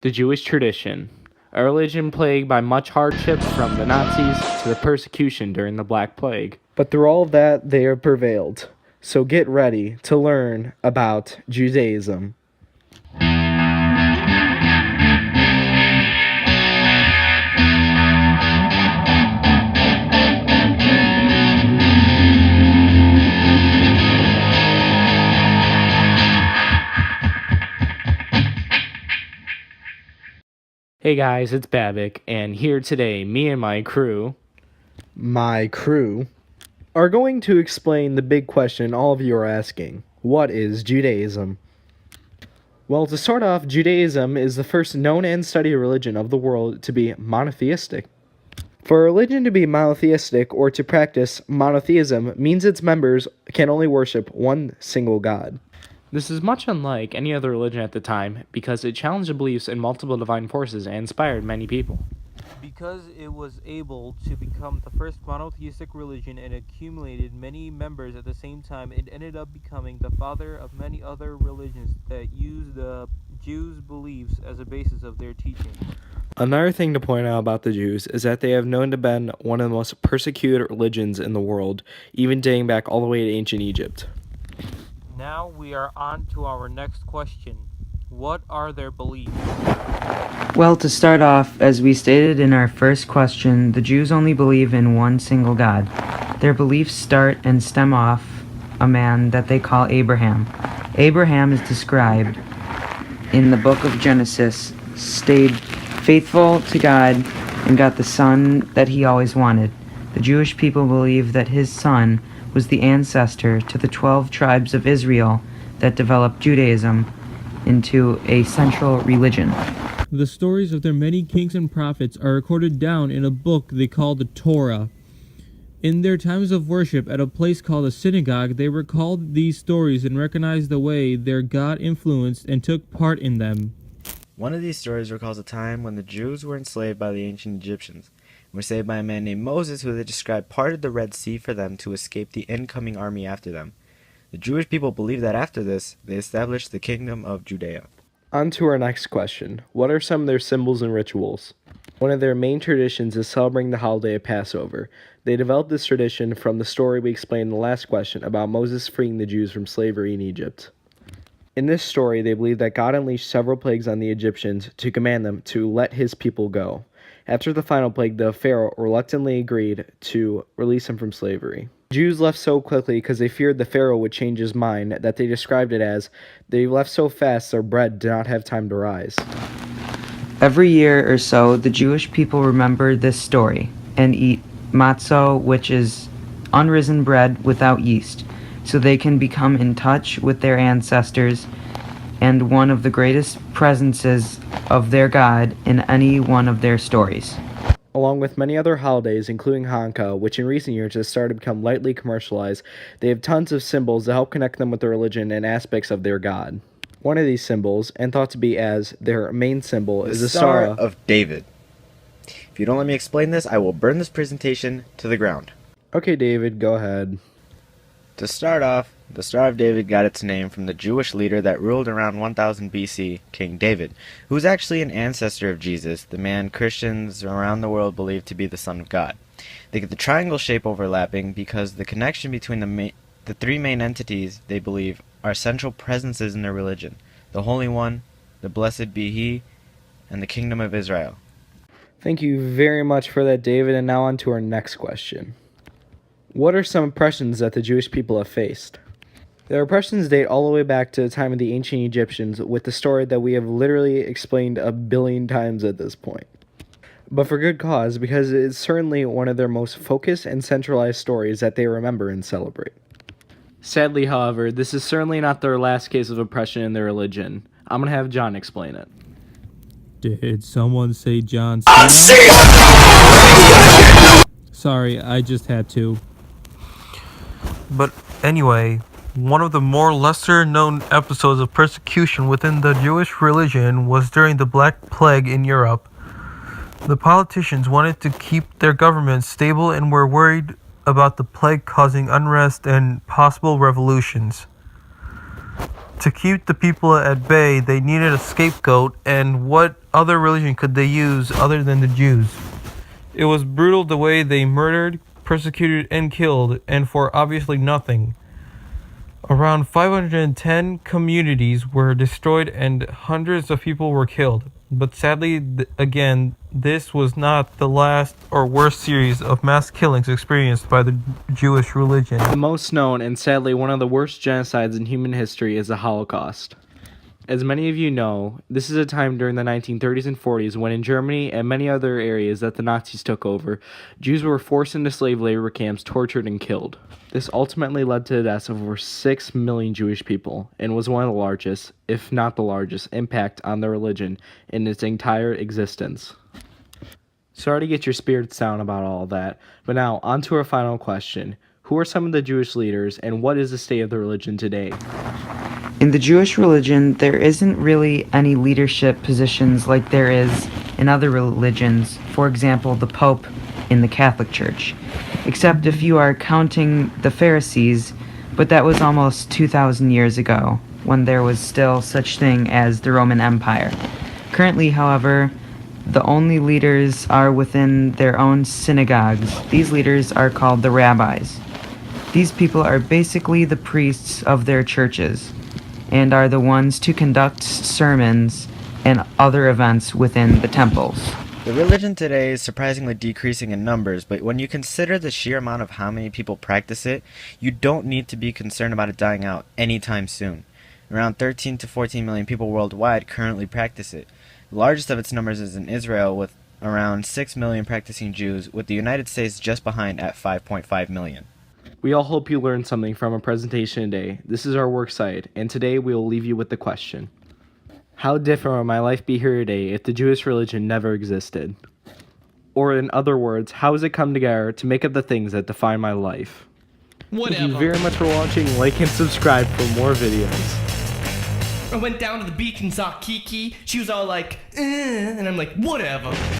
The Jewish tradition, a religion plagued by much hardships from the Nazis to the persecution during the Black Plague. But through all of that, they have prevailed. So get ready to learn about Judaism. Hey guys, it's Babik, and here today, me and my crew are going to explain the big question all of you are asking. What is Judaism? Well, to start off, Judaism is the first known and studied religion of the world to be monotheistic. For a religion to be monotheistic or to practice monotheism means its members can only worship one single God. This is much unlike any other religion at the time because it challenged the beliefs in multiple divine forces and inspired many people. Because it was able to become the first monotheistic religion and accumulated many members at the same time, it ended up becoming the father of many other religions that use the Jews' beliefs as a basis of their teaching. Another thing to point out about the Jews is that they have known to been one of the most persecuted religions in the world, even dating back all the way to ancient Egypt. Now we are on to our next question. What are their beliefs? Well, to start off, as we stated in our first question, the Jews only believe in one single God. Their beliefs start and stem off a man that they call Abraham. Abraham is described in the book of Genesis, stayed faithful to God and got the son that he always wanted. The Jewish people believe that his son was the ancestor to the 12 tribes of Israel that developed Judaism into a central religion. The stories of their many kings and prophets are recorded down in a book they call the Torah. In their times of worship at a place called a synagogue, they recalled these stories and recognized the way their God influenced and took part in them. One of these stories recalls a time when the Jews were enslaved by the ancient Egyptians and were saved by a man named Moses, who they described parted the Red Sea for them to escape the incoming army after them. The Jewish people believe that after this, they established the kingdom of Judea. On to our next question. What are some of their symbols and rituals? One of their main traditions is celebrating the holiday of Passover. They developed this tradition from the story we explained in the last question about Moses freeing the Jews from slavery in Egypt. In this story, they believe that God unleashed several plagues on the Egyptians to command them to let his people go. After the final plague, the Pharaoh reluctantly agreed to release them from slavery. Jews left so quickly because they feared the Pharaoh would change his mind that they described it as, they left so fast their bread did not have time to rise. Every year or so, the Jewish people remember this story and eat matzah, which is unrisen bread without yeast, so they can become in touch with their ancestors and one of the greatest presences of their God in any one of their stories. Along with many other holidays, including Hanukkah, which in recent years has started to become lightly commercialized, they have tons of symbols to help connect them with their religion and aspects of their God. One of these symbols, and thought to be as their main symbol, is the Star of David. If you don't let me explain this, I will burn this presentation to the ground. Okay, David, go ahead. To start off, the Star of David got its name from the Jewish leader that ruled around 1000 BC, King David, who was actually an ancestor of Jesus, the man Christians around the world believe to be the Son of God. They get the triangle shape overlapping because the connection between the three main entities they believe are central presences in their religion: the Holy One, the Blessed be He, and the Kingdom of Israel. Thank you very much for that, David, and now on to our next question. What are some oppressions that the Jewish people have faced? Their oppressions date all the way back to the time of the ancient Egyptians, with the story that we have literally explained a billion times at this point. But for good cause, because it is certainly one of their most focused and centralized stories that they remember and celebrate. Sadly, however, this is certainly not their last case of oppression in their religion. I'm going to have John explain it. Did someone say John Cena? Sorry, I just had to. But anyway, one of the more lesser-known episodes of persecution within the Jewish religion was during the Black Plague in Europe. The politicians wanted to keep their government stable and were worried about the plague causing unrest and possible revolutions. To keep the people at bay, they needed a scapegoat, and what other religion could they use other than the Jews? It was brutal the way they murdered, persecuted, and killed, and for obviously nothing. Around 510 communities were destroyed and hundreds of people were killed. But sadly, again, this was not the last or worst series of mass killings experienced by the Jewish religion. The most known and sadly one of the worst genocides in human history is the Holocaust. As many of you know, this is a time during the 1930s and 40s when in Germany and many other areas that the Nazis took over, Jews were forced into slave labor camps, tortured, and killed. This ultimately led to the deaths of over 6 million Jewish people and was one of the largest, if not the largest, impact on their religion in its entire existence. Sorry to get your spirits down about all that, but now on to our final question. Who are some of the Jewish leaders and what is the state of the religion today? In the Jewish religion, there isn't really any leadership positions like there is in other religions, for example, the Pope in the Catholic Church, except if you are counting the Pharisees, but that was almost 2,000 years ago, when there was still such thing as the Roman Empire. Currently, however, the only leaders are within their own synagogues. These leaders are called the rabbis. These people are basically the priests of their churches, and are the ones to conduct sermons and other events within the temples. The religion today is surprisingly decreasing in numbers, but when you consider the sheer amount of how many people practice it, you don't need to be concerned about it dying out anytime soon. Around 13 to 14 million people worldwide currently practice it. The largest of its numbers is in Israel, with around 6 million practicing Jews, with the United States just behind at 5.5 million. We all hope you learned something from our presentation today. This is our work site, and today we will leave you with the question. How different would my life be here today if the Jewish religion never existed? Or in other words, how has it come together to make up the things that define my life? Whatever. Thank you very much for watching. Like and subscribe for more videos. I went down to the beach and saw Kiki. She was all like, and I'm like, whatever.